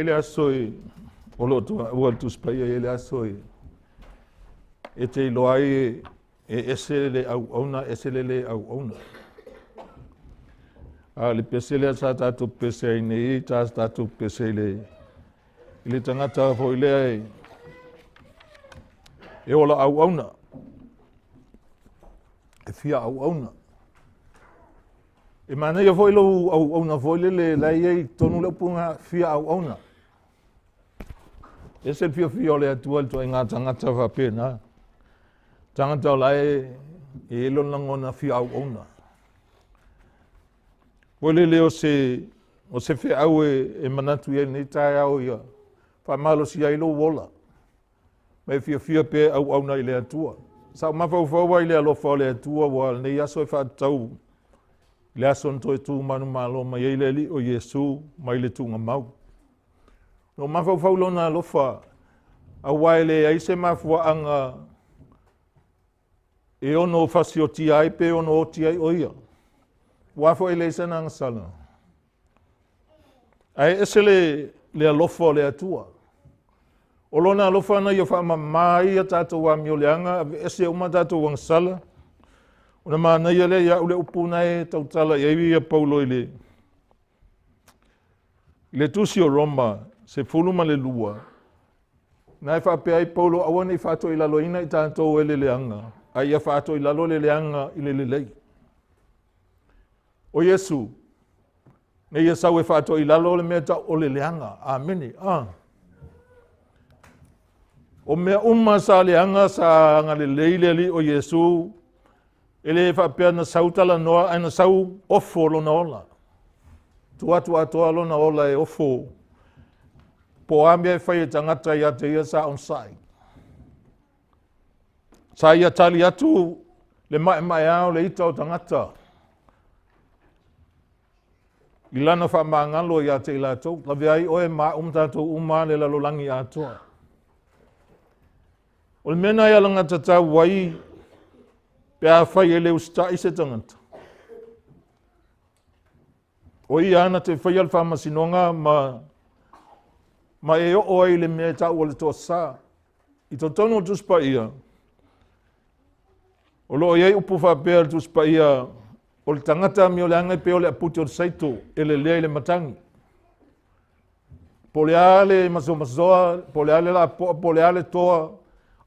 ele asoi o lo tu o tu spai ele asoi e te loai e esele au ona esele au ona le pesele sa tatu pesele nei ta tatu pesele ile tangata fo ile e ola au ona e fia au ona e mana ia foi lo au ona foi le lai ei tonu le punga fia au ona ese fia le atua to inga tangata fa pena tangata lai e lo ngona fia au ona Wale leo o se fe au e manatu e ni tai au ia. Faamalosi ai lo wola. Mai fia pe au na ile atua. Sa mafau wa ile alofa le atua wa nei aso e fatau. Le aso nto tu manu malo mai ile li o Yesu mai le tunga mau. No mafau lo na alofa. Au waile ai se mafua anga e ono fasioti ai pe ono oti ai oia. Wafo ele sana ngasala. Ai esele le alofa le atua. Olona alofa na yo fa mai ya tatu wa miolianga ese uma tatu wang sala. Una mana yele ya ule upu na e tautala ya Paulo ile. Ile tusio Roma se fuluma le lua. Na fa pe ai Paulo awane fa to ila loina tanto ele leanga. Ai ya fa to ila lo le leanga ile le. O Yesu, ne Yesu e fato ilalo le meta o le leanga, ameni, O mea sa leanga sa anga le leile li o Yesu, ele fa pea na sautala noa, aina sau ofo lo na ola. Tua lo na ola e ofo. Po ambia e fai e tangata ia te ia sa onsai. Sa ia tali atu le mai au le ita o tangata. I lana whamangalo ia te ilatou. Lawe ai oe maa umtatou umane la lolangi atoa. O le mena ia langa tatau wai pe a whai e leo stai se tangata. O i ana te whai al whamasinonga ma e o ai le mea tau o le toa sā. I to tono tuspa ia. O lo iei upu whapea tuspa ia o le tangata mi o le angai pe o le aputi o le saito e le lea i le matangi. Po le ale masoa, po le ale la poa, po le ale toa,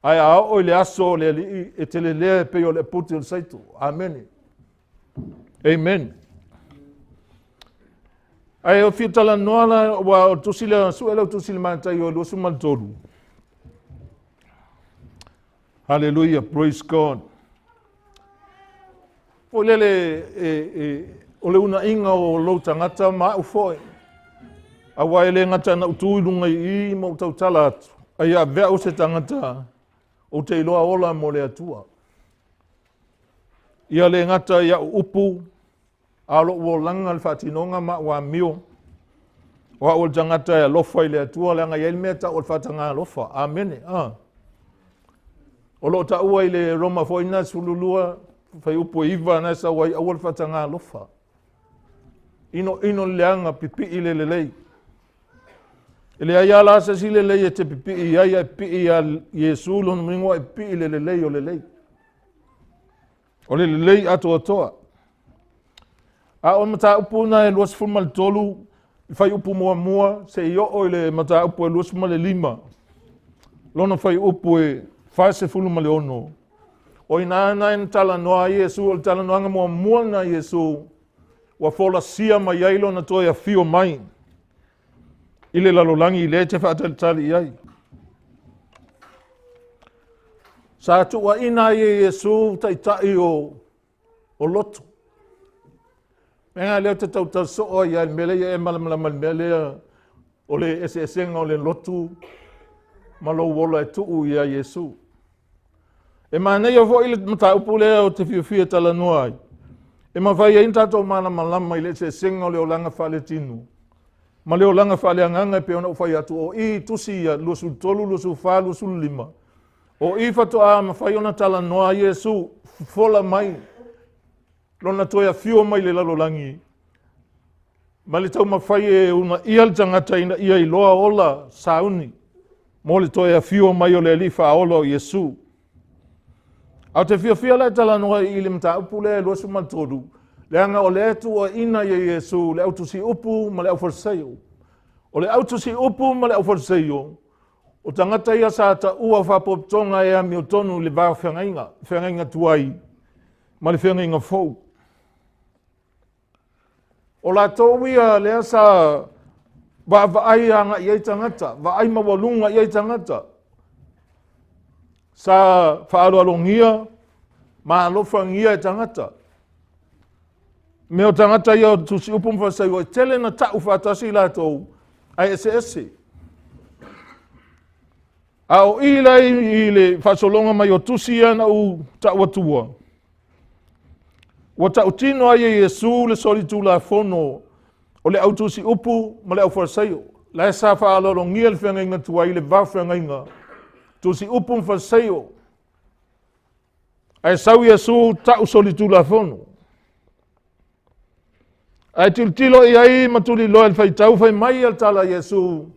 ai ao o le aso le ali e te le lea pe o le aputi o le saito. Amen. Amen. Ai o fiatala noala wa o tusile suela o tusile Mataio o lusu maltolu. Hallelujah, praise God. O lele o le una inga o lo tangata ma u foi. A wai le ngata na utui lunga I mo tau tala atu. Ai a vea o se tangata o te iloa ola mo le atua. Ia le ngata ia upu alo o langa le whatinonga ma wa mio. Wa o tangata ia lofa I le atua le anga ia meta o le whatanga lofa. Amen. O lo ta ua I le Roma foina sululua fai upo iwa na sa wai awal whatanga lofa. Ino leanga pipi I le lelei. Ele ai ala sa si lelei e te pipi I ai e pi I a Yesu lon mingo e pi I le lelei o lelei. O le lelei ato atoa. A o mata upu na e luas fulma le tolu fai upu mua se I o le mata upu e luas fulma le 5. Lona fai upu e fase fulma le 1. O ina na tala noa Yesu o tala noa mua na Yesu wa fola sia ma yailo na toia fio mai. Ile lalolangi le te whaatal tali iai. Sa tua ina Yesu tai o loto. Menga leo te tau soa ia mele ia malamala mele o le esenga o le lotu malo wola e tuu ia Yesu. E manei o vo ile mata upu leo te fiofia tala noai. E mawhai e intato mana malama ile se senga o le olanga whale tinu. Ma le olanga whale anganga e peona ufai atu o I tusi ia lusu tolu, lusu wha, lusu 5. O I fatoa mawhai ona tala noa Yesu fola mai. Lona toia fio mai le lalolangi. Ma le tau mawhai e una ial tangata ina ia I loa ola sauni. Mo le toia fio mai o le alifa olo Yesu. Au te fia la tala noa I le mta upu le luasu mantodu. Le anga o le etu o ina ye Yesu, le autu si upu ma le au forseio. O le autu si upu ma le au forseio. O tangata ia sa ta ua whapoptonga e a miotonu le vā whengainga tuai. Ma le whengainga fau. O la tōwia le asa vaai anga iei tangata, vaai mawalunga iei tangata. Sa whaaroalongia, ma alofangia e tangata. Me o tangata ia tusi upu mwhasai o tele na tau whatasi la tau ai ese. A o ilai I le whasolonga mai o tusi ana u tau atua. Wa tau tino ai Yesu le soli tu la fono o le au tusi upu ma le au whasai o. La e sa whaalolongia le whengainga tuai le vā whengainga. Tusi upu mwhasai o. Ai sau Yesu tau soli tu la fono. Ai tilo I ai matuli loa le fai tau fai mai al tala Yesu.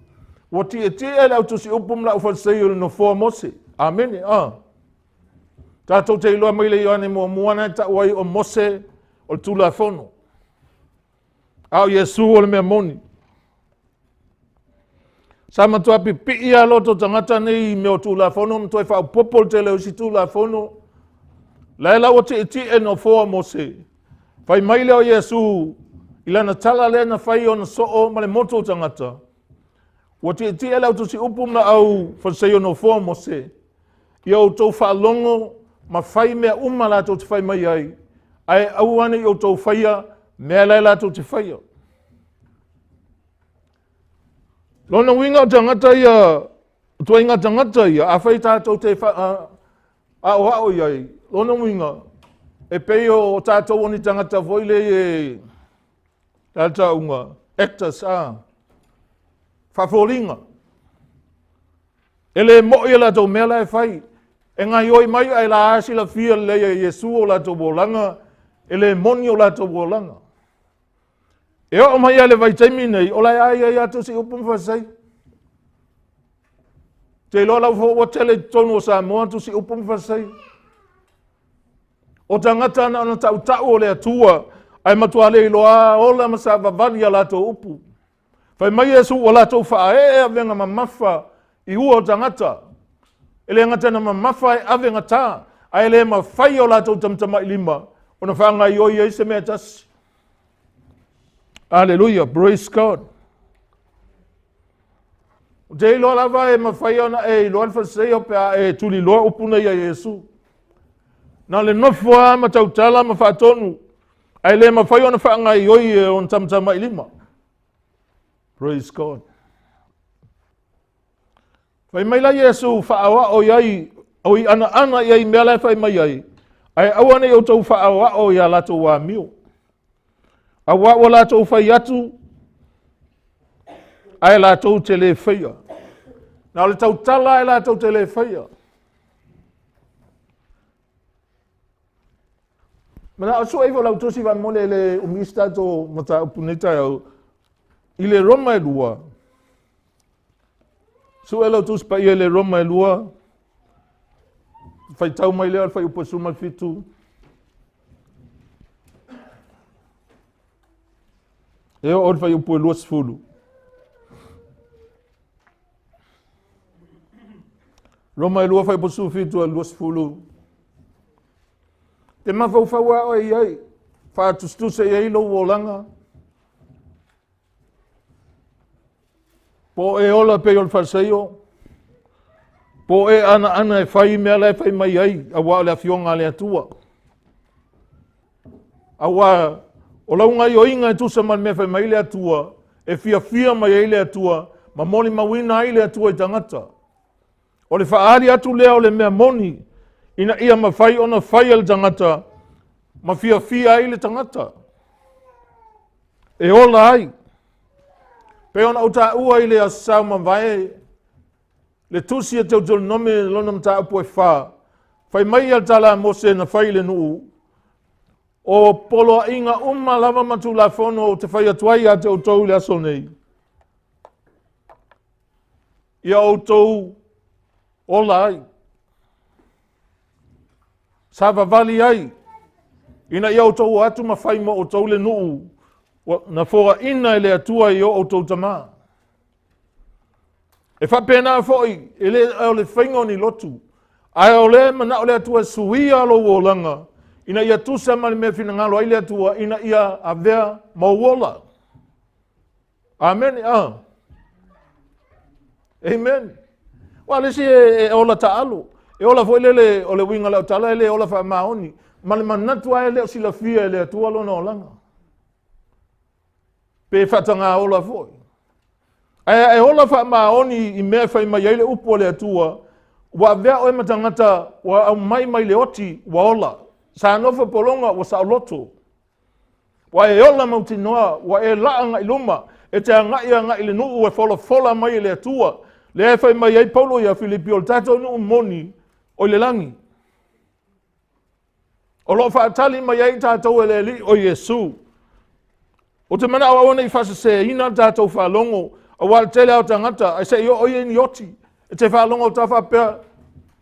Wati e tia le au tusi upum la ufasei o le no fua mose. Amen. Tātou te iloa mai le ioane muana ta wai o mose o tu la fono. Au Yesu o le mea moni. Sa matua pipi ia loto tangata nei me o tu la fono. Mtoi whao popol te leo si tu la fono. Laila wati e tia no fua mose. Fai mai leo Yesu. Ilana tala le na fai ona soo ma le moto tangata. Wati e tia lau tusi upum na au whasei ono fua mose. Ia o tau whaalongo ma fai mea la tau te fai mai ai. Ai au ane i o tau whaia mea lai la tau te whaia. Lona winga o tangata ia, tua inga tangata ia, a whai tātou te ao iai. Lona winga, e pei o tātou oni tangata voile Tata unga actors fafolinga. Ele mo ia la tau mela e fai. E ngai oi mai ai la asi la fia le Yesu o la tau bolanga. Ele moni o la tau bolanga. E o mai ale vai taimi nei, o lai ai atu si upu mwhasai. Te loa lau fo o tele tonu o Samoa tu si upu mwhasai. O tangata ana tau tau o le atua, ai matua le iloa ola masa vavani a lato upu. Fai mai Yesu o lato wha e venga mamafa i ua o tangata. Ele ngata na mamafa e avenga tā, ai le mawhai o lato tamtama i lima, o na whanga i oi se mea tasi. Hallelujah, praise God. Te iloa lava e mawhai ona e iloa alfasei o pea e tuli loa upuna ia Yesu. Na le nofua ma tautala ma whaatonu. Ai le mawhai ona whaanga i oi e on tamtama i lima. Praise God. Whai mai la Yesu whaawa o iai, o i ana iai mea lai whai mai ai. Ai awane o tau whaawa o ia lato wa mio. Awa o lato whai atu, ai lato tele whaia. Na le tautala ai lato tele whaia. Mana aso evo lau tosi wa mole le umista to mata upuneta au i le Roma e lua. So elo tus pa i le Roma e lua. Fai tau mai lea fai upasuma fitu. Eo ol fai upu e luas fulu. Roma e lua fai upasuma fitu e luas fulu. Te mawhauwhaua o iai, whātustuse iai lo wolanga. Po e ola pe ol whaseio. Po e ana e whai mea lai whai mai ai, a wā lea fionga lea tua. A wā, o launga i o inga e tusa man mea whai mai lea tua, e fia mai ai lea tua, ma moni mawina ai lea tua i tangata. O le whaari atu lea o le mea moni, ina ia mawhai ona whai al tangata, ma fia ai le tangata. E ola ai. Pe ona o ta ua i le asau ma vai, le tusi e tau tol nome lona mta upu e wha, whai mai al tala mose na whai le nuu, o polo inga lava matu la fono o te whai atuai a te o tau le aso nei. Ia o tau ola ai. Sava vali ai. Ina ia o tau atu ma whai mo o tau le nuu. Na fora ina ele atua i o tau tama. E whapena foi, ele o le whaingo ni lotu. Ai o le mana o le atua suia lo wolanga. Ina ia tusa mani me fina ngalo ai le atua. Ina ia avea mauola. Amen. Amen. Wa lesi e ola taalu. E ola foi lele o le winga lau tala ele ola wha maoni. Ma le manatu ai le o sila fia ele atua lo na olanga. Pe whatanga ola foi. E ola wha maoni I mea whai mai ele upo le atua. Wa vea o matangata wa au mai le oti wa ola. Sa nofa polonga wa sa loto. Wa e ola mauti noa. Wa e laanga iluma. E te ngai le nuu e fola mai le atua. Le e whai mai ai Paulo ia Filipi o tato nuu moni o le langi. O lo whaatali mai ai tātou e le li o Yesu. O te mana awana I whasa se ina tātou whalongo. A wale tele au tangata. Ai se I o ni oti. E te whalongo ta whapea.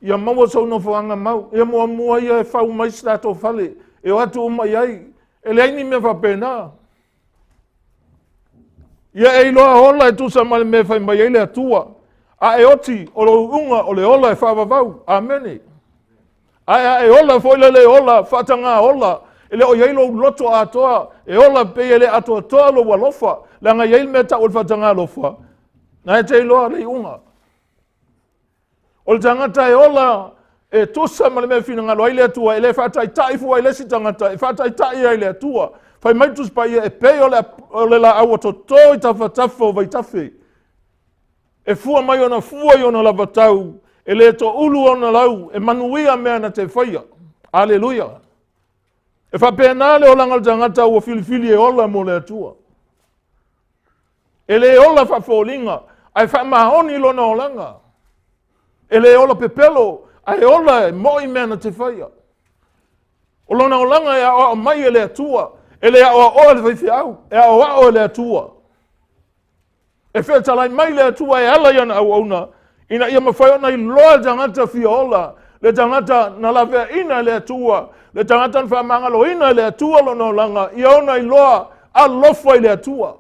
Ia maua sau no whaanga mau. Ia mua ia e whau mai si tātou whale. E o atu mai ai. E le aini mea whapena. Ia e iloa hola e tusa male me whai mai ai le atua. A e oti o lo unga o le ola e whawavau. Amene. A e ola foila le ola, whatanga ola. Ele o yeilo loto atoa. E ola pe ele atoa toa lo walofa. Langa yeil meta o whatanga lofa. Na e te iloa le unga. O le tangata e ola e tusa male me fina ngalo ai le atua. Ele whatai tai fua i lesi tangata. E whatai tai ai le atua. Whai maitus pa ia e pe o le la awa to toi tawhatafo vai tafe. E fua mai ona fua I ona lava tau. E le to ulu ona lau. E manuia mea na te whaia. Aleluia. E whapena le o langal tangata ua filifili e ola mo le atua. E le ola whawholinga, ai whamahoni lona olanga. E le ola pepelo, ai ola e moi mena te whaia. O lona olanga e a mai e le atua, e le a le whaifi au, e a le atua. E whetalai mai le atua e ala iana au auna, ina ia mawhai ona i loa tangata fiola, le tangata na lawea ina le atua, le tangata na whamangalo ina le atua lona olanga, ia ona i loa a lofa i le atua.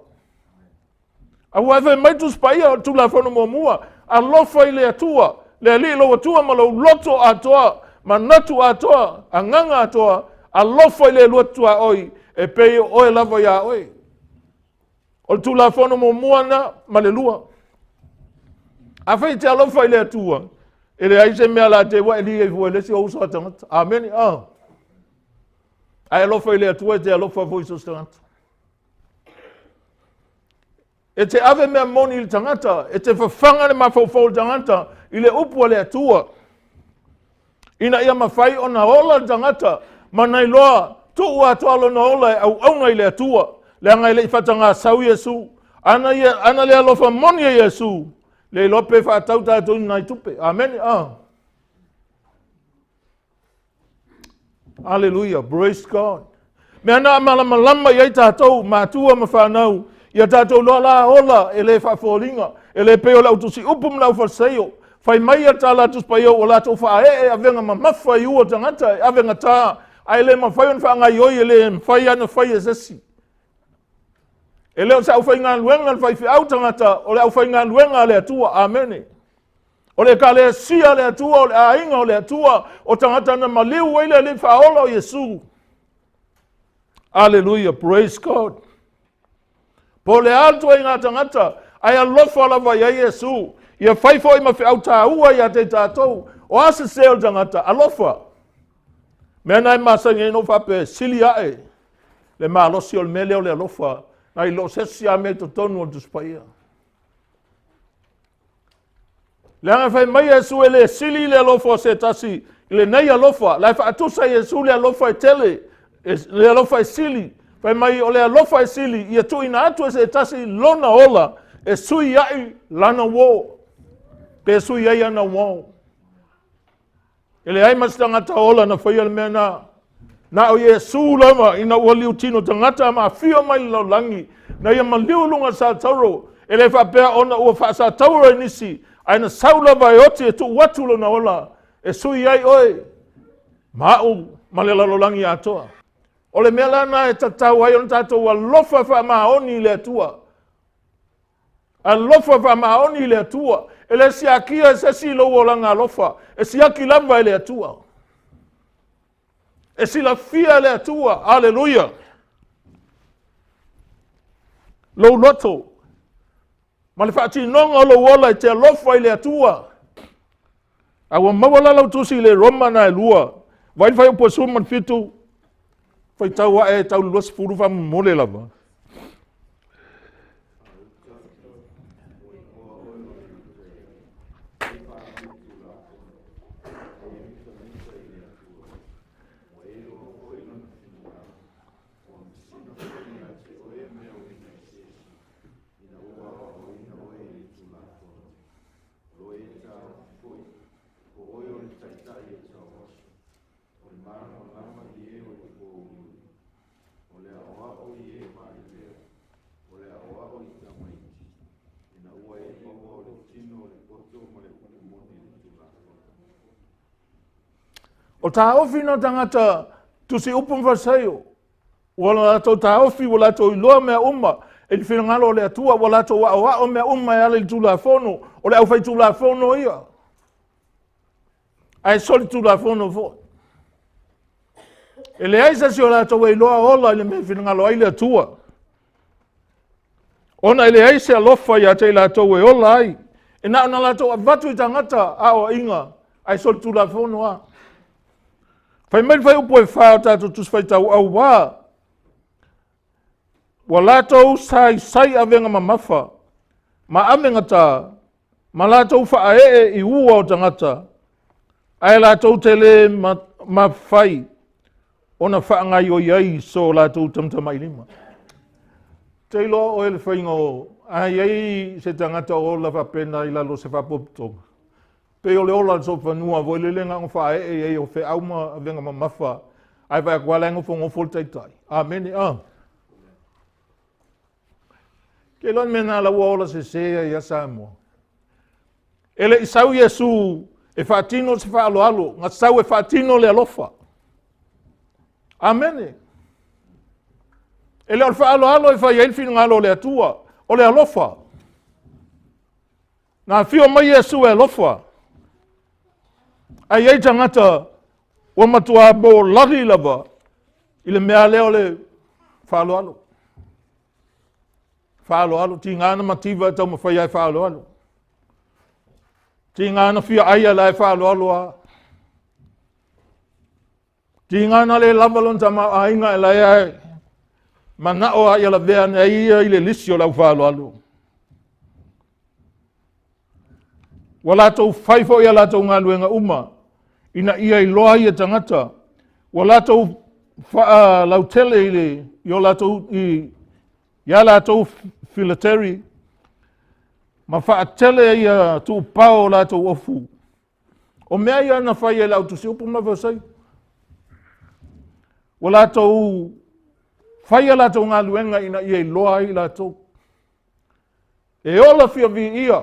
A wawe mai tu spaia tu la whanu mua, a lofa i le atua, le li lo atua ma lo loto atoa, manatu atoa, a nganga atoa, a lofa i le luatua oi, e pei oe lava ia oi. O tu la whanu mua na, ma le lua. A whai te alofa i le atua, e le aise mea la te wa e li e vua le si ousa tangata. Amen. Ai alofa i le atua e te alofa voiso tangata. E te ave mea moni i tangata, e te whawhanga le mawhawhau tangata, i le upu le atua. Ina ia mawhai o na ola tangata, ma nei loa, tu ua toalo na ola e au auna i le atua, le anga i le whatanga sau Yesu, ana le alofa moni e Yesu, le lope whatau tātou nai tupe. Amen. Hallelujah. Praise God. Mea na malama i ei tātou, mātua ma whanau, ia tātou loa la ola e le whawholinga, e le peo lau tusi upum lau whaseo, whai mai a tā la tuspaiau o lātou whae e avenga ma mawha i ua tangata, e avenga tā, ai le mawhai on whaangai oi e le mwhai ana whai e sesi. E leo sa au whai ngā luenga whai whi au tangata, o le au whai ngā luenga le atua, amene. O le ka le sia le atua, o le ainga o le atua, o tangata na maliu eile le whaola o Yesu. Hallelujah, praise God. Po le alto e ngā tangata, ai alofa lava ia Yesu, ia whaifo i mawhi au tā ua ia te tātou, o asa seo tangata, alofa. Mea nai masangi no whape sili ae, le maa losi o le mele o le alofa, nai lo sesi a me to tonu o tuspaia. Le anga whai mai Yesu e le sili le alofa o se tasi, le nei alofa, lai wha atusa Yesu le alofa e tele, le alofa e sili, whai mai o le alofa e sili, ia tu ina atu e se tasi lona ola, e sui ai lana wo, pe sui ai ana wo. E le ai mas tangata ola na whai al mea na o Yesu lama ina ua liu tino tangata ma fio mai lau langi, na ia ma liu lunga sa tauro, e le whapea ona ua wha sa tauro e nisi, aina saula vai oti e tu watu lona ola, e sui ai oi, mau ma le lalolangi atoa. O le mea lana e tatau ai on tatou a lofa wha maoni le atua. A lofa wha maoni le atua. E le siakia e se si lo langa lofa. E siaki lava e le atua. E sila fia le atua. Hallelujah. Lo loto. Ma le whaati nonga lo wola e te lofa i le atua. Awa mawala lau tusi le Roma na e lua. Vai fai upo suman fitu. Fai tau e tau luas furu wha mole lava. O tā ofi no tangata tusi upum whaseo. Wala tau tā ofi wala tau iloa mea umma. E li whinangalo le atua wala tau wa o mea umma e ale li tula whono. O le au whai tula whono ia. Ai soli tula whono fo. E le aisa si o la tau e iloa ola ile me whinangalo ai le atua. Ona ile aisa alofa ia te la tau e ola ai. E na la tau a vatu i tangata a o inga. Ai soli tula whono a. Fai mai fai upo e whao tātou tus fai tau au wā. Wa lātou sai avenga ma mawha. Ma amenga tā. Ma lātou wha e i ua o tangata. Ai lātou tele ma whai. Ona wha ngai o iai so lātou tamtamai lima. te ilo o ele whaingo, ai ei se tangata o la whapena i lalo se whapoputonga. Pe o le ola so whanua, voi le lenga o whae e o whe auma a venga ma mawha, ai vai a kualengo whongo fulteitai. Amen. Ke lon mena la ola se sea i asa mua. Ele i sau Yesu e whaatino se whaalo alo, ngā sau e whaatino le alofa. Amen. Ele al whaalo alo e whai elfino ngalo le atua, o le alofa. Ngā whio mai Yesu e alofa. Ai ei tangata o matua bo lari lava, i le mea leo le whaalo alo. Whaalo alo, ti ngāna mativa e tau mawhai ai whaalo alo. Ti ngāna whia aia lai whaalo alo a. Ti ngāna le lavalon tama a inga e lai ai. Manatu Autu la vea ne ia i le lisi o lau whaalo alo. Wala tau whaifo ia la tau ngā luenga uma. Ina ia i loa ia tangata. Wala tau lau tele ile i o la tau ia la tau filateri. Ma whaatele ia tu pao la tau ofu. O mea ia na whai e lau tu si upu mawasai. Wala tau whai e la tau ngā luenga ina ia i loa i la tau. E ola fia vi ia.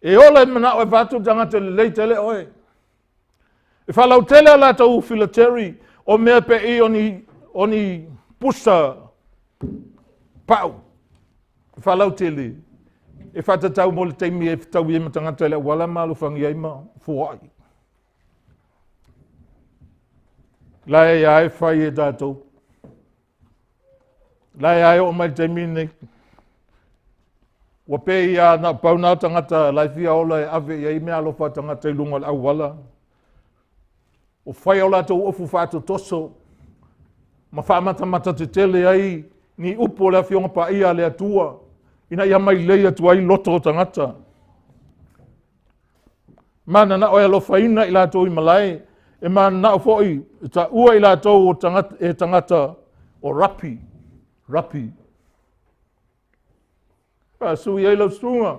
E ola e manao e vatu tangata le leitele oe. E whalau tele la tau filateri o mea pe i oni pusa pau. E whalau tele. E whatatau mo le teimi e tau i matangata le wala malu whangi aima fuai. Lai ai whai e tātou. Lai ai o mai teimi nei. Wa pe ia na pauna tangata lai fia ola e ave ia mea alofa tangata i lunga au wala. O whai ola tau ofu whātu toso. Ma whamata te tele ai ni upo le fionga pa ia le atua. Ina ia mai leia tu ai loto o tangata. Mana na oe alofa ina i lato i malai. E mana na o foi ta ua i lato o tangata o rapi. Rapi. Pa sui ai lau strunga.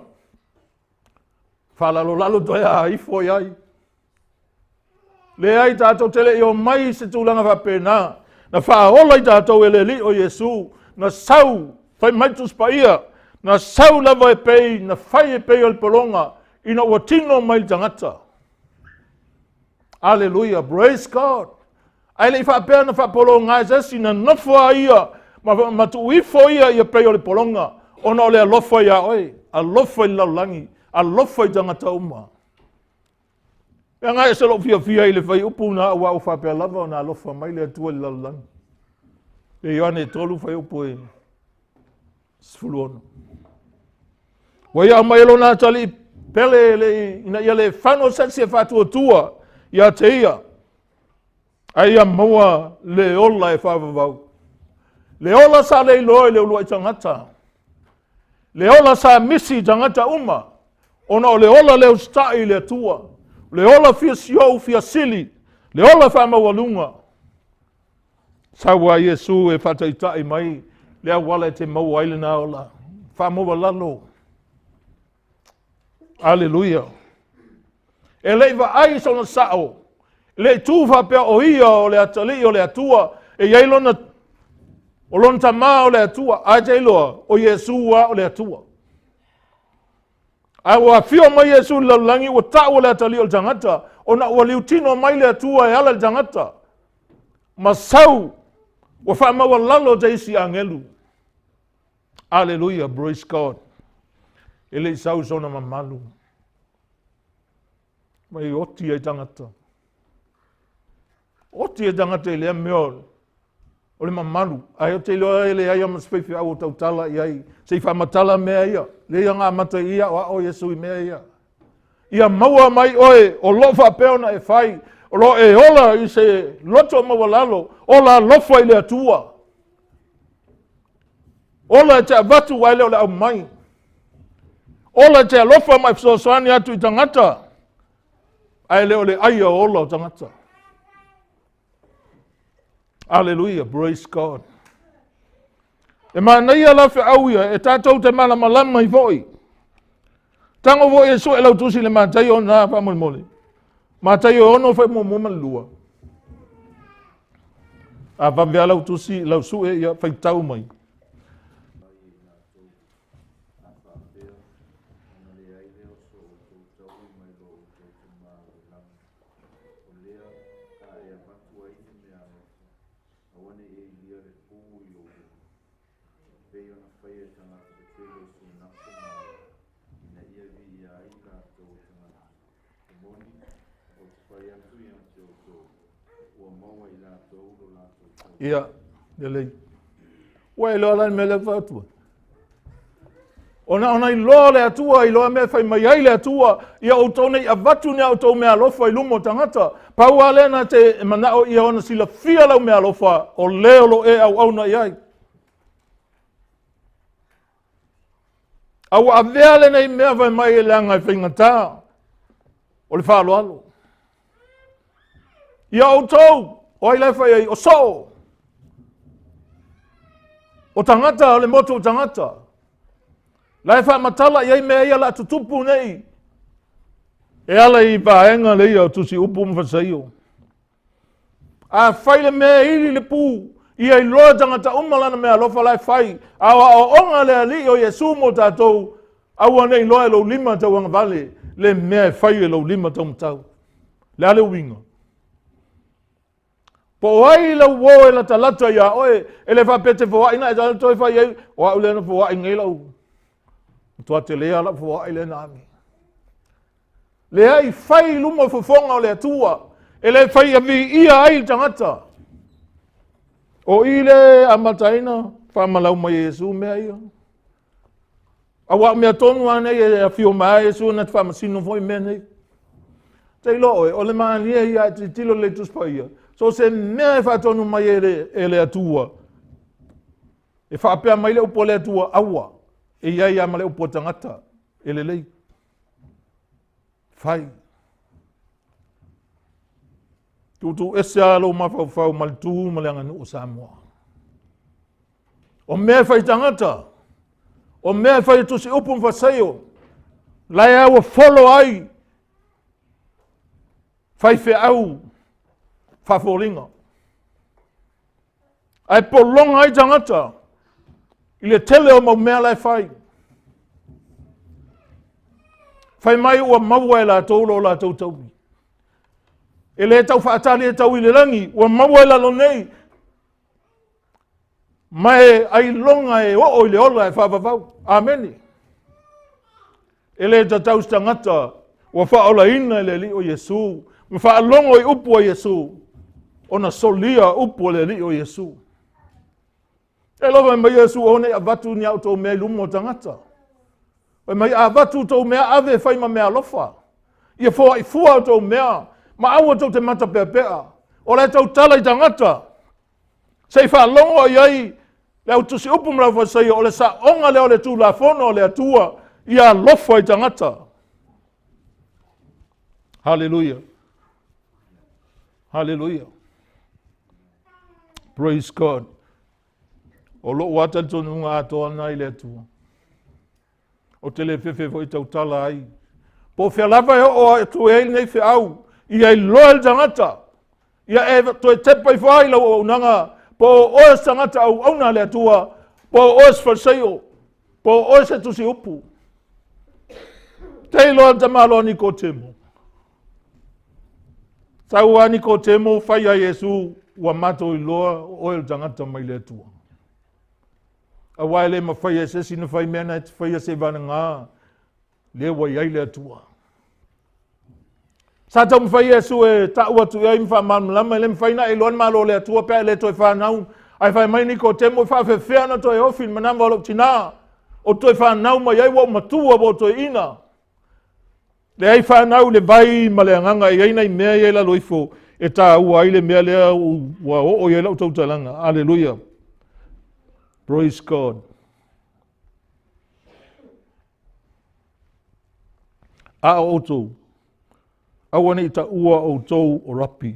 Whalalo lalo toi a ifo i ai. Le ai tātou tele i o mai se tūlanga whapena. Na whaola i tātou ele li o Yesu. Na sau, whai maitus pa ia. Na sau lava e pei, na whai e pei o le polonga. Ina ua tino mai tangata. Alleluia, praise God. Ai le i whapea na whapolonga e sesi na nofua ia. Ma tu ifo ia i pei o le polonga. Ona o le alofa ia oi. Alofa i laulangi. Alofa i tangata uma. Ia ngai se lo fia i le whai upu na ua u whapea lava o na alofa mai le atua i laulangi. E Ioane tolu whai upu e sfuluono. Wa ia mai elo nā tali pele ina ia le whano satsi e whatua tua ia te ia. Ai ia maua le ola e whawawau. Le ola sa le iloa le ulua i tangata. Le ola sa misi tangata uma. Ona o le ola le ustai le tua. Le ola fia siou fia sili. Le ola whamawalunga. Sawa Yesu e whataitai mai. Le awala te maua ile na ola. Whamawalalo. Alleluia. E leiva ai sona sao. Le tufa pia o ia o le atali o le atua. E yailona o lon tama o le atua. A te iloa o Yesu wa o le atua. A wa fio mai Yesu lalangi o ta o le atali o le tangata. O na o liutino mai le atua e ala le tangata. Ma sau wa whamawa lalo te isi angelu. Alleluia, praise God. Ele sau sona mamalu. Mai oti e tangata. Oti e tangata ele meo. O le mamalu. Ai o te loa ele ai ama speifi au o tautala i ai. Sei whamatala mea ia. Le ia ngā mata ia o Yesu i mea ia. Ia maua mai oe o lofa peona e whai. O lo e ola i se loto mawalalo. Ola lofa i le atua. Ola te avatu waile o le au mai. Ola te alofa mai fsosoani atu i tangata. Ai leo le aia ola o tangata. Alleluia, praise God. E mana ia la fe au ia, e tātou te malama i foi. Tango foi e so e lau tusi le Mataio na whamole. Mataio ono fai mo lua. A whamea lau tusi, lau su e ia fai tau mai. Ia, lei. Ua loa lan me le whātua. Ona i loa le atua, i loa mea whai mai ai le atua, ia o tau nei a watu nea o tau mea alofa i lumo tangata. Pau a lena te manao ia ona sila fia lau mea alofa, o leo lo e au na iai. Au a vea le nei mea whai mai e leanga i whaingata, o le whaalo alo. Ia o tau, o ai le whai ai, o so. O tangata, o le moto o tangata. Lai wha matala iai mea ia la tutupu nei. E ala i paenga le ia o tusi upu mwhasaio. A whaile mea iri le pū. Ia i loa tangata umalana mea lofa lai whai. Awa o onga le ali o Yesu mo tātou. Awa nei loa e lau lima tau anga vale. Le mea e whai e lau lima tau mtau. Le ale winga. Po ai lau wo e la talata ia oe. E le whapete fua ina e talato e whai ei. O au lena fua ingai lau. Tua te lea la fua ai le nami. Lea i whai luma fufonga o le atua. E le whai a vi ia ai tangata. O i le amataina, whamalau mai Yesu mea ia. Awa mea tonu ane e a fio mai Yesu na te whamasino foi mea nei. Te ilo o le maania ia te tilo le tuspa ia. So se mea e whatonu mai e le atua. E whapea mai le upo le atua awa. E ia ia male upo tangata. E le lei. Whai. Tutu ese alo mawhau malitu maleanga nu o Samoa. O mea whai tangata. O mea whai tusi upu mwhasaio. Lai au follow ai. Whai whe au. Whaforinga. Ai polonga ai tangata. I le tele o mau mea lai whai. Whai mai ua maua e la tau lo la tau tau. E le tau whaatali e tau i le rangi, ua maua e la lo nei. Mai ai longa e o i le ola e whawawau. Ameni. E le tau stangata, ua whaola ina e le li o Yesu. Ma whaalongo i upu o Yesu. Ona solia upu o le li o Yesu. E lofa mai Yesu o nei a watu ni au tau mea lumo tangata. E mai a watu tau mea ave whai ma mea lofa. Ia fua i fua tau mea. Ma aua tau te mata pea pea. O le tau tala i tangata. Sei wha longo i ai. Le au tusi upu mra whasai o le sa onga le o le tū la fono o le atua. Ia lofa i tangata. Hallelujah. Hallelujah. Praise God. O lo wata tonu ngā atoa nai le atua. O te le whewhe fo i tau tala ai. Po whia lawa e o tu e nei whi au. Ia i loa le tangata. Ia e to e tepa i whai lau o unanga. Po o es tangata au auna le atua. Po o es whaseio. Po o es e tusi upu. Te loa te malo ni ko temo. Tau ani ko temo whai a Yesu. Ua mato i loa o e tangata mai le atua. A waile ma whai e se sinu whai mena e te whai e se vana ngā. Le wai ai le atua. Sa tau mwhai e su e tau atu e mwha malama e le mwhai na e loan malo le atua pia le toi whanau. Ai whai mai ni ko temo wha whewhea na toi ofin manama walo tina. O toi whanau mai ai wau matua wo toi ina. Le ai whanau le vai ma le anganga e aina i mea i la loifo. E tā ua ai le mea lea ua o i lau tau talanga. Alleluia. Praise God. Aoaoga. Awane i ta ua o tau o rapi.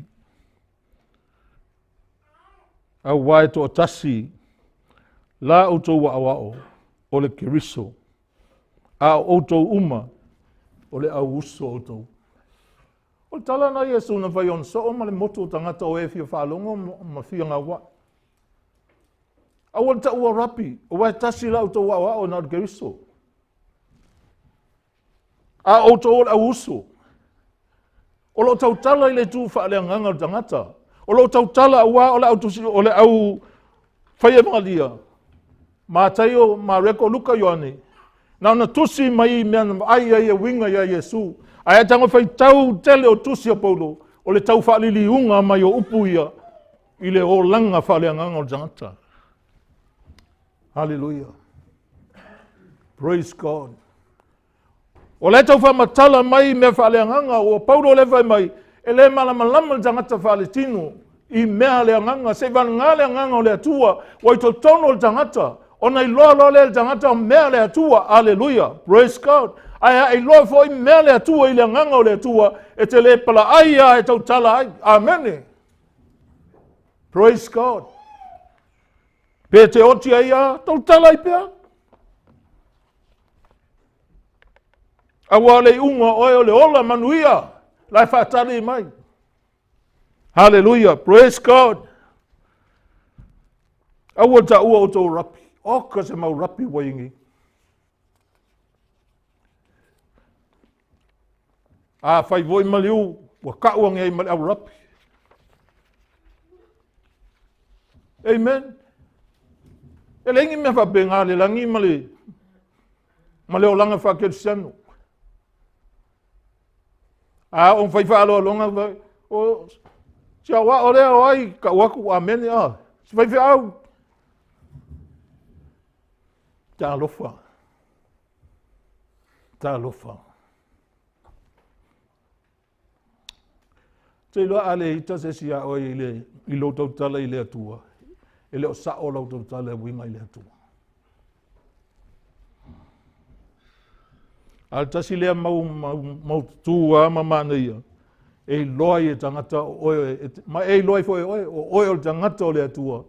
A wae to atasi. La outou aoao o le Keriso. A outou uma o le au uso outou. O tala na Yesu na vai on so o ma le motu o tangata o e fia whaalongo ma fia ngā wa. A wata ua rapi, o wai tasi la outou aoao na o le Keriso. A outou o le au uso. O lo tautala i le tu faaleagaga o tangata. O lo tautala aua o le au tusi o le au whaia malia. Mataio ma reko luka yoane. Na ona tusi mai mea ai ai e winga ia Yesu. Ai tango fai tau tele o tusi o paulo. O le tau whaalili unga mai o upu ia. I le o langa faaleagaga o tangata. Hallelujah. Praise God. O le tau whamatala mai mea faaleagaga o paulo le vai mai. E le malamalama tangata faale tino. I mea le anganga, se vananga le anganga o le atua. O i totono o le tangata. Ona i loa le tangata o mea le atua. Hallelujah. Praise God. Ai loa fo i mea le atua i le anganga o le atua. E te le pala aia e tau tala ai. Amen. Praise God. Pe te oti aia, tau tala i pea. Awa le unga oe o le ola manuia. Lai whaatari mai. Hallelujah. Praise God. Awa ta ua o tau rapi. Oka se mau rapi waingi. A whai voi maliu. Wa kaua ngai mali au rapi. Amen. E lengi mea whapenga le langi mali. Mali o langa whakerisiano. A on fai whaalo longa vai. O sia wa o lea ai ka waku amene a. Si fai au. Ta lofa. Ta lofa. Te loa ale ita se sia o ile i lo tau tala i le atua. Ele o sa o lo tau tala i winga i le atua. Al tasi lea mau tua ma mana ia. E loi e tangata oe, ma e loi foi oe, o oe o tangata o le atua.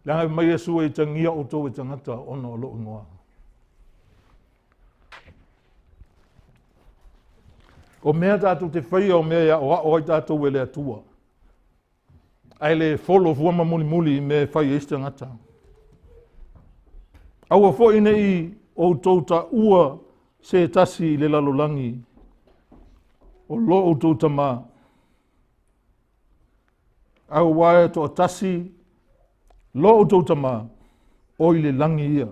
Langa mai Yesu e tangia o tō e tangata ono o loo ngoa. O mea tātou te whaia o mea o ai tātou e le atua. Ai le folo fuama muli muli me whaia iste ngata. Aua fo ine i o tōta ua se tasi le lalolangi. O lo o tōta mā. Au wae to tasi lo o tōta mā. O i le langi ia.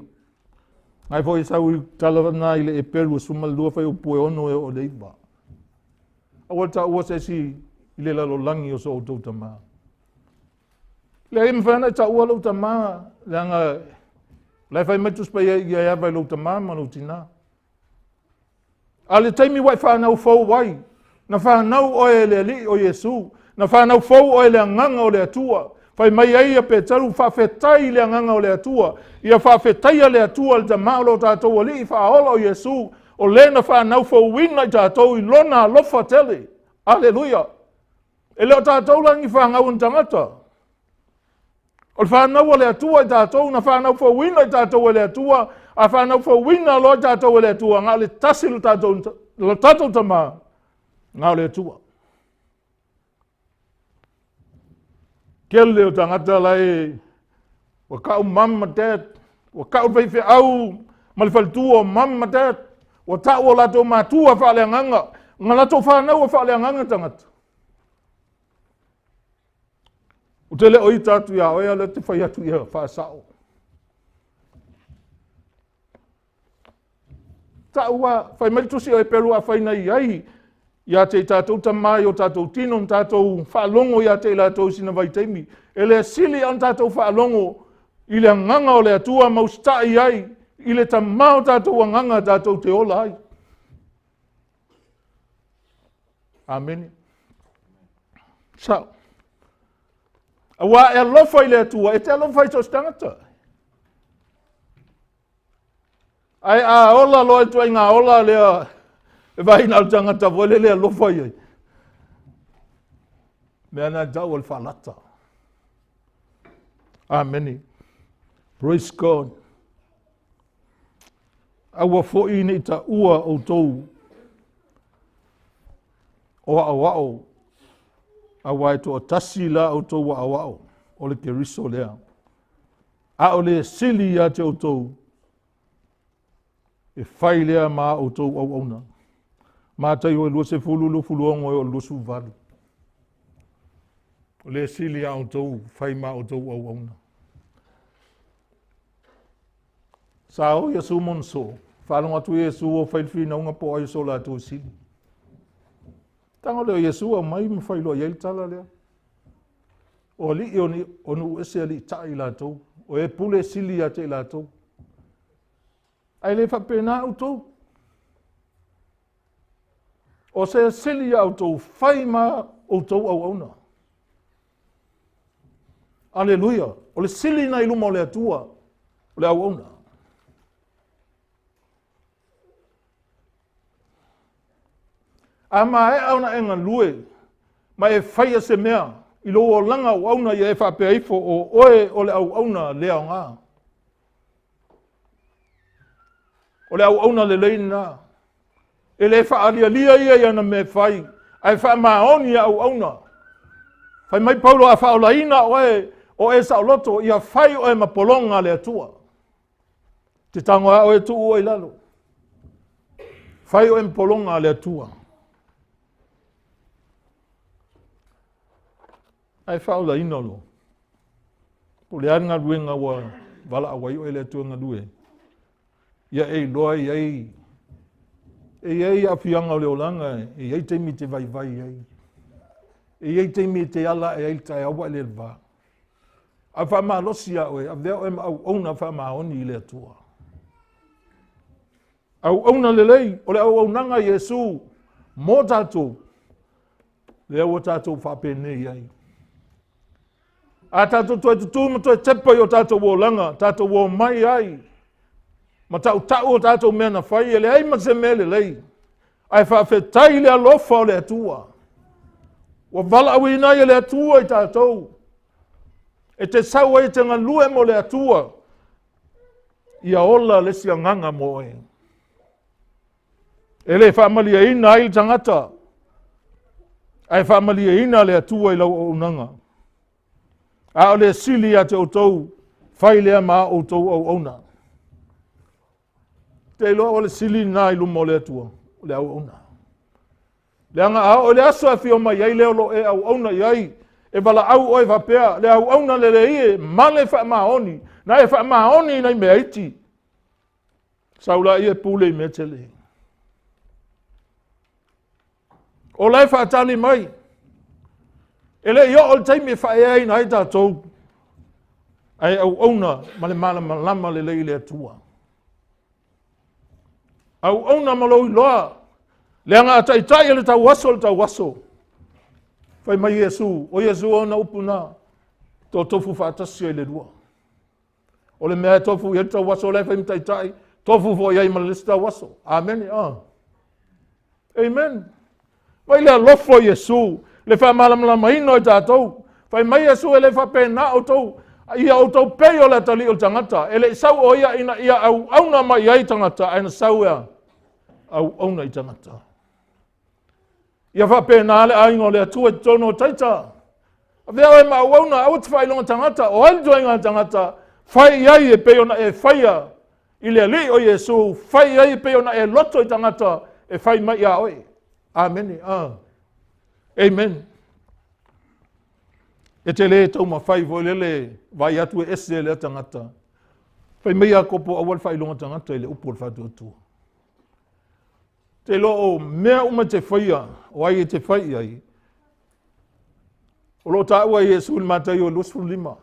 Ai fo i sau i talawana i le e peru sumalua whai o pue ono e o le iwa. Awa ta ua se si i le lalolangi o so o tōta mā. Le im whana ta ua lo ta mā. Leanga lai whai metus pa ia ia vai lo ta mā manu tina. A le taimi wai whanau fau wai. Na whanau oe le li o Yesu. Na whanau fau oe le anganga o le atua. Whai mai ai a pe taru whawhetai le anganga o le atua. Ia whawhetai le atua le ta maolo tātou o li i whaola o Yesu. O le na whanau fau winga i tātou i lona lofa tele. Aleluia. E leo tātou langi whangau un tangata. O le whanau o le atua i tātou. Na whanau fau winga i tātou o le atua. A whanau fau winga lo i tātou o le atua. Ngā le tasilu tātou tamā. Ngā le atua. Kele o tangata lai. Wa kau mamma tet. Wa kau whaiwhi au. Malifaltua mamma tet. Wa tau o lato matua faaleagaga. Ngā lato whanau o faaleagaga tangata. O te leo i tātu ia oea le te whai atu ia whaasao. Tau wa whai maritusi o e perua whaina i ai. Ia te tātou tamai o tātou tino, tātou whaalongo ia te tātou sina vai teimi. E le sili an tātou whaalongo i le nganga o le atua maustai ai. I le tamau tātou nganga tātou te ola ai. Amen. Sao. Awa e alofa i le atua, e te alofa i tōs tangata. Ai a ola loa tu ai ngā ola lea. E vai nā tangata wale lea lofa i ai. Mea nā tau al whalata. Amen. Praise God. Aua fo'i ni ta ua o tou. O aoao. Awa e to tasi la o tou wa aoao. O le Keriso lea. A o le sili a te o tou. E whai lea ma o tou au auna. Mataio e lua se fululu fuluongo e o lusu vali. O le sili a o tou. Whai ma o tou au auna. Sa o Yesu monso. Whalonga tu Yesu o whailwhina unga po ai so la tō sili. Tango leo Yesu au mai mwhailo iei tala lea. O li i onu ese li tai la tō. O e pule sili a te la tō. Ai le whapena au tō. O se sili au tō whaima o tō au auna. Aleluia. O le sili na iluma o le atua. O le au auna. A ma e auna e ngā lue, ma e whaia se mea, i lo o langa o auna i e whapea ifo o oe o le au auna lea o ngā. O le au auna le leini nā. E le whaalia lia ia i ana me whai, ai wha maoni au auna. Whai mai Paulo a whaolaina o e sa loto i a whai o e mapolonga le atua. Te tangoa o e tu o i lalo. Whai o e mapolonga le atua. Ai whaula inolo. Po le anga ruenga wa wala awai o ele tuanga due. Ia ei loa iei. Iei a fianga o le olanga. Iei te mi te vai vai iei. Iei te mi te ala e ei tai awa le va. A wha maa losi a oe. A veo e au auna wha maa oni i le atua. Au auna le lei. O le au aunanga Yesu. Mō tātou. Le au tātou whapene iei. A tātou toi tutumu toi tepa i o tātou wō langa, tātou wō mai ai. Ma tau o tātou mea na whai, ele ai ma se mele lei. Ai whawhetai le alofa o le atua. Wa vala au ina i le atua i tātou. E te sau ai te ngalue mo le atua. Ia ola le si nganga mo e. Ele whaamalia ina ai tangata. Ai whaamalia ina le atua i lau o unanga. A o le sili a te o tau, whai lea ma o tau au auna. Te iloa o le sili nā i lumo le atua, o le au auna. Le anga a o le aso a fio mai iei leo lo e au auna iei, e wala au oi vapea, le au auna le ie, ma le wha maoni, na e wha maoni nei mea iti. Saula i e pule i mea tele. O lai wha atali mai, ele yo ol taimi e whae ai na i tātou. Ai au auna ma le malama le leile atua. Au auna ma loi loa. Le anga atai tai ele tau waso. Whai mai Yesu, o Yesu o na upu nā. Tō tofu whaatasi ai le rua. O le mea tofu i tau waso le whai tai. Tofu fo iai ma le lista waso. Amen. Amen. Mai le alofo Yesu. Le wha malamalama ino i tātou. Whai mai Yesu e le wha pēnā o tau. Ia o tau pei o le tali o tangata. E le sau o ia ina ia au auna mai ai tangata. Aina sau ea au auna i tangata. Ia wha pēnā le aingo le atua i tono o taita. Vea e ma au auna au te whailonga tangata. O aini tuainga tangata. Whai iai e pei ona e whaia. I le ali o Yesu. Whai iai e pei ona e loto i tangata. E whai mai ia oi. Amen. Amen. E te le tau ma whai voi lele vai atu e ese le tangata. Whai mea kopo awal whai longa tangata ele upo whatu atua. Te lo o mea uma te whaia, o ai e te whai ai. O lo ta ua Yesu il Mataio lusu 5.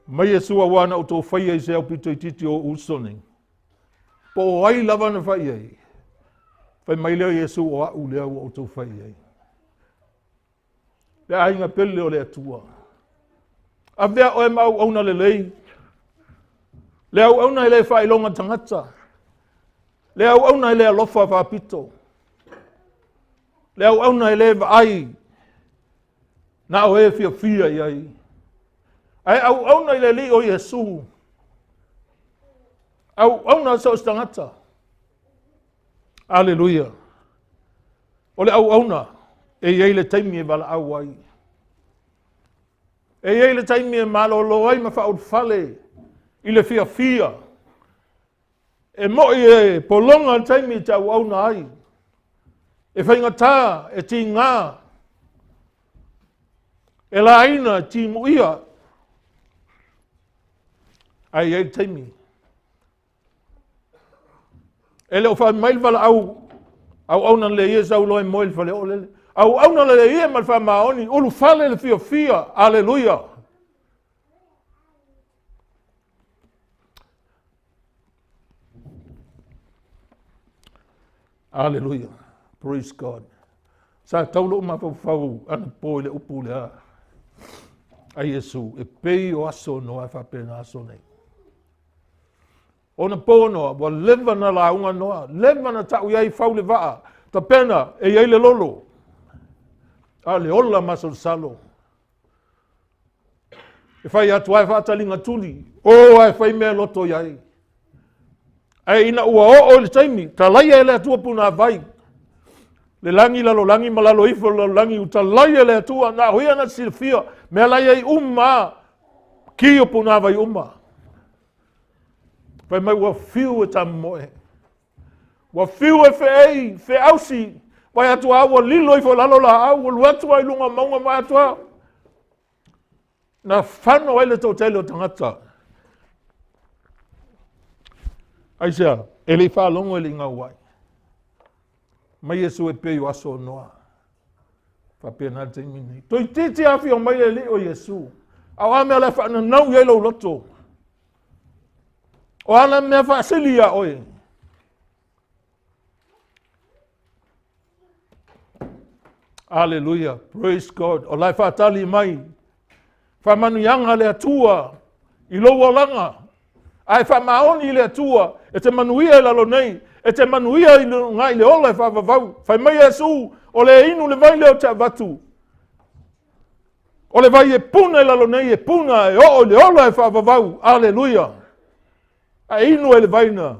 Mai Yesu a wana o tō whaia i se au pito i titi o usoni. Po o ai lava na whai ai. Whai mai leo Yesu o au leo o tō whai ai. Le ainga pele o le atua. A vea o e mau auna le lei. Le au auna i le whailonga tangata. Le au auna i le alofa whapito. Le au auna i le ai. Na o e fia fia i ai. Ai au na ile li o Yesu. Au na sa stangata. Hallelujah. Ole au na e ye le taimi e bala au ai. E ye le taimi e malolo ai ma fa fale i le fia. E mo e polonga taimi ta au na ai. E whaingata e ti ngā. E la aina ti muia. Ai e taimi. E leo wha mail wala au na le ia sau loe moil wale o lele. Au na le ia mal wha maoni. Ulu whale le fia. Alleluia. Alleluia. Praise God. Sa taulo ma fau ana po le upu le a. Ai Yesu e pei o aso no a whapena aso nei. Ona pono wa leva na launga noa, leva na tau iai fau le waa, ta pena e iai le lolo. A le ola maso salo. E fai atu ai whaatalinga tuli, o ai fai mea loto iai. Ai ina ua o le taimi, ta laia ele atua puna vai. Le langi lalo langi malalo ifo lalo langi uta laia ele atua, na huia na silfia, mea laia i ki o puna vai Pai mai ua fiu e tamu moe. Ua fiu e fe ausi. Pai atua ua lilo i fo lalo la au, ua luatua i lunga maunga mai atua. Na whano ele tau tele o tangata. Aisea, ele i whalongo ele ngā wai. Mai Yesu e peo aso noa. Whapea nā te mini. Toi titi awhi o mai ele o Yesu. Au ame ala whana nau i lo loto. O ala mea whaasilia oe. Hallelujah. Praise God. O lai whaatali mai. Whamanu yanga le atua. I loa langa. Ai whamaoni le atua. E te manuia lalo nei. E te manuia i ngai le ola e whavavau. Whai mai Yesu. O le inu le vai leo te avatu. O le vai e puna lalo nei. E puna e o le ola e whavavau. Hallelujah. A inu ele vaina.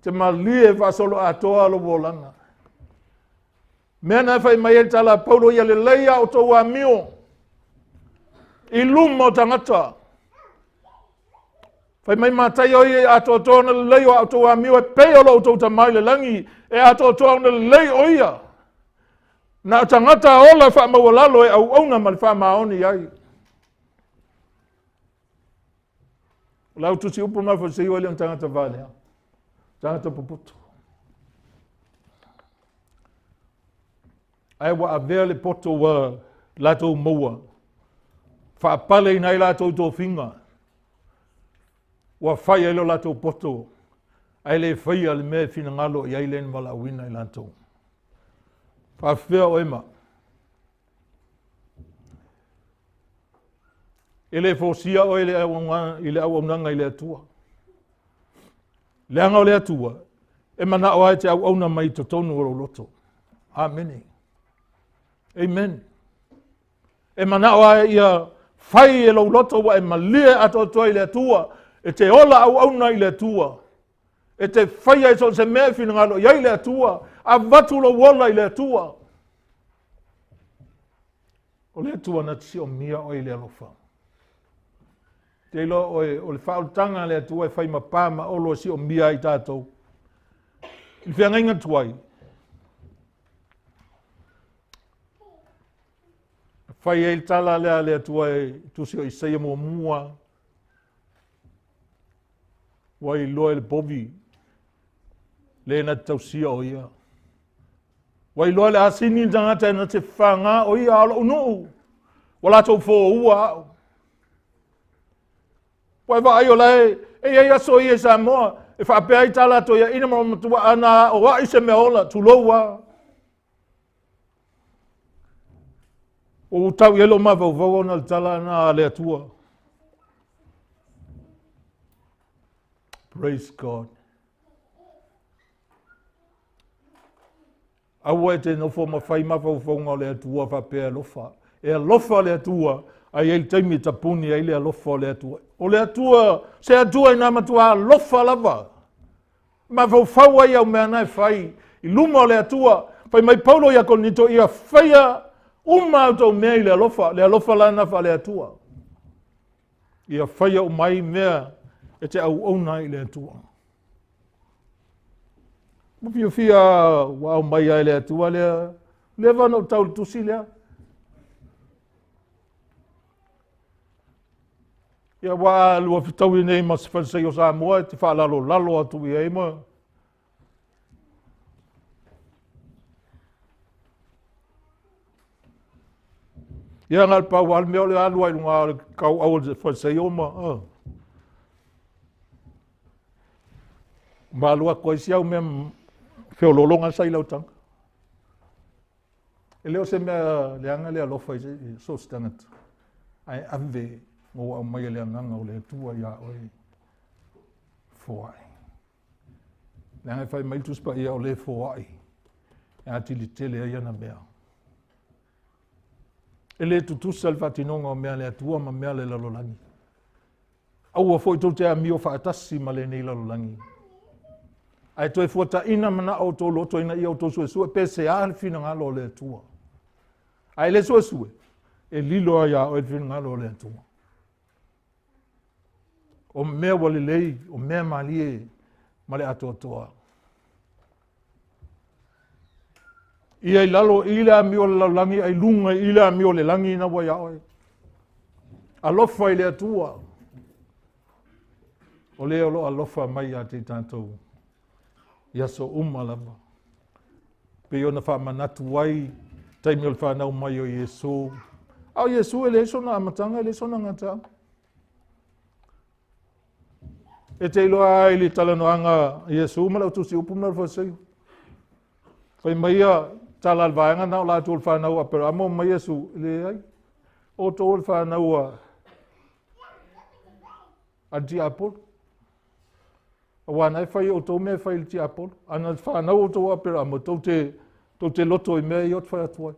Te malie vasolo atoa lo volanga. Mena fai mai e tala paulo ia le leia o tau amio. I luma o tangata. Fai mai Mataio i ato tōna le leia o tau amio e peolo o tau tamai le langi. E ato tōna le leia o ia. Na tangata ola wha mawalalo e au auna mal wha maoni ai. Lau tu si upu mafo se iwa leon tangata vale. Tangata puputu. Ai wa avea le poto wa lato moa. Wha pale inai lato tō whinga. Wa whai ailo lato poto. Ai le whaia le mea whina ngalo i ailen wala wina i lato. Wha whea o ema. Ele fosia o ele au nanga ile atua. Le anga o le atua. E mana o ai te au na mai to tonu o loto. Amen. Amen. E mana o ai ia fai e lo loto wa e malia ato to ile atua. E te ola au na ile atua. E te fai ai so se mea fina ngalo ia ile atua. A vatu lo wola ile atua. O le atua na tsi o mia o ile alofa. Te lo o le whautanga le atua e whai mapama o lo si o mia i tātou. I whianga inga tuai. Whai e tala le atua e tusi o isaia mua mua. Wai loa le bovi. Le na tausia o ia. Wai loa le asini tangata e na te whanga o ia alo unu. Wala tau fō ua au. Wai vai o lai, e ia so ia sa moa, e whapea i tala to ia ina mo tua ana o wa se me ola tu loa. O tau yelo ma vau na tala na le atua. Praise God. Awa te no fo ma fai ma vau le atua whapea lofa. E lofa le atua, ai ele taimi tapuni ai le alofa o le atua. O le atua, se atua ina matua alofa lava. Ma fau ai au mea nai fai, I luma o le atua, fai mai paulo ia konito ia faia uma au tau mea I le alofa lana fa le atua. Ia faia umai mea e te au ona I le atua. Mupio fia wa mai ai le atua le vano tau tusi lea. Ia wa lua fitau I nei mas falsai o Samoa te wha lalo atu I eima. Ia ngal pa wal meo le alu ai lunga kau au le falsai o ma. Ma lua koe siau mea whiololonga sai lautanga. E leo se mea leanga le alofa I so stangata. Ai ave o au mai le nganga o le tua ia oi foai. Leanga fai mai tuspa ia o le foai. E ati li tele ia na mea. E le tutusa le fatinonga o mea le atua ma mea le lalolangi. Au a foi tau te amio faatasi ma le nei lalolangi. Ai toi fuata ina mana au tō loto ina ia au tō suesue pese a le fina ngalo le atua. Ai le suesue. E lilo ia o le fina ngalo le atua. O mea wale lei, o mea malie, ma le ato atoa. Ia I lalo ila amio le langi, ai lunga ila amio le langi na wa iaoi. Alofa I le atua. O leo lo alofa mai a te tātou. Ia so lava. Pe ona wha manatu wai, taimi o le whanau mai o Yesu. Au Yesu e le sona amatanga, e le sona ngata. E te iloa ai li talanoanga Yesu, ma lau tusi upu mna rwhasei. Whai maia tala alvaenga nao la tu whanau a pero amo mai Yesu, le ai. O tō le whanau a ti apol. A wana e whai o tō mea whai ti apol. Ana whanau o tō a pero amo tō te loto I mea I ot whai atuai.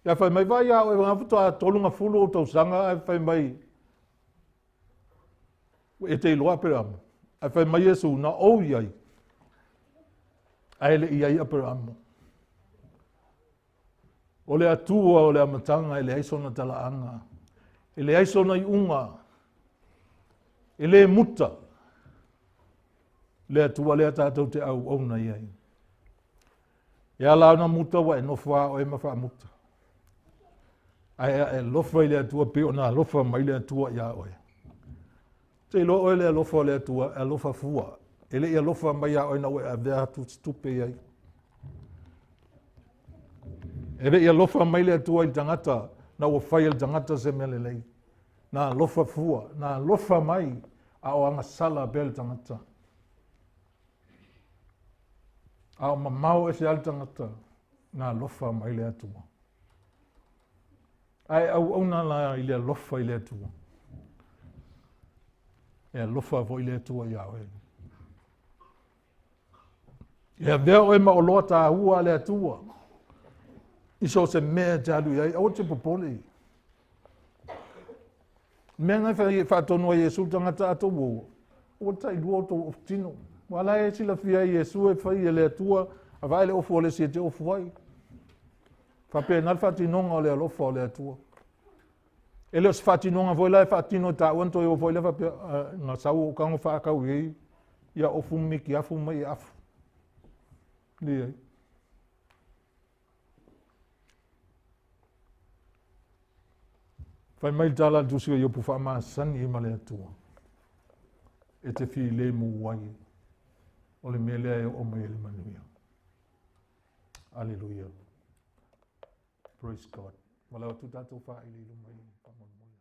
Ia whai mai vai au e ngafuto a tolunga fulu o tō sanga, e whai mai e te iloa pere amo. Ai whai mai Yesu na ou iai. Ai le iai a pere amo. O le atua o le amatanga e le aisona talaanga. E le aisona I unga. E le muta. Le atua le atātou te au na iai. E ala na muta wa e nofua o e mawha muta. Ai e lofa I le atua pe o na lofa mai le atua ia oe. Te lo o le alofa le atua, alofa fua. Ele I alofa mai a oina ue a vea tu stupe iai. Ele I alofa mai le atua I tangata, na ua whai al tangata se mele lei. Na alofa fua, na alofa mai a o anga sala bel tangata. A o mamau e se al tangata, na alofa mai le atua. Ai au ona la I le alofa I le atua. E alofa vo I le atua iawe. E vea oe ma o loa tā hua le atua. Iso se mea jalu iai, o te popole. Mea ngai whatonua Yesu tangata ato wo. O tai lua to o tino. Wala e sila fia Yesu e whai e le atua, a vai le ofu o le siete ofu vai. Whape nal whatinonga o le alofa o le atua. E leo se whatinonga voi lai whatino ta uanto o voi le whape ngā sau o kango whaakau iei. Ia ofu miki afu mai afu. Liai. Whai mai tala tusi o Upu Faamalosi I ma le atua. E te whi le mu wai. O le mele e o mai le manuia. Alleluia. Praise God. Walau tu tātou wha I le lumai whamonmoia.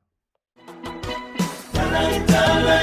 Talai,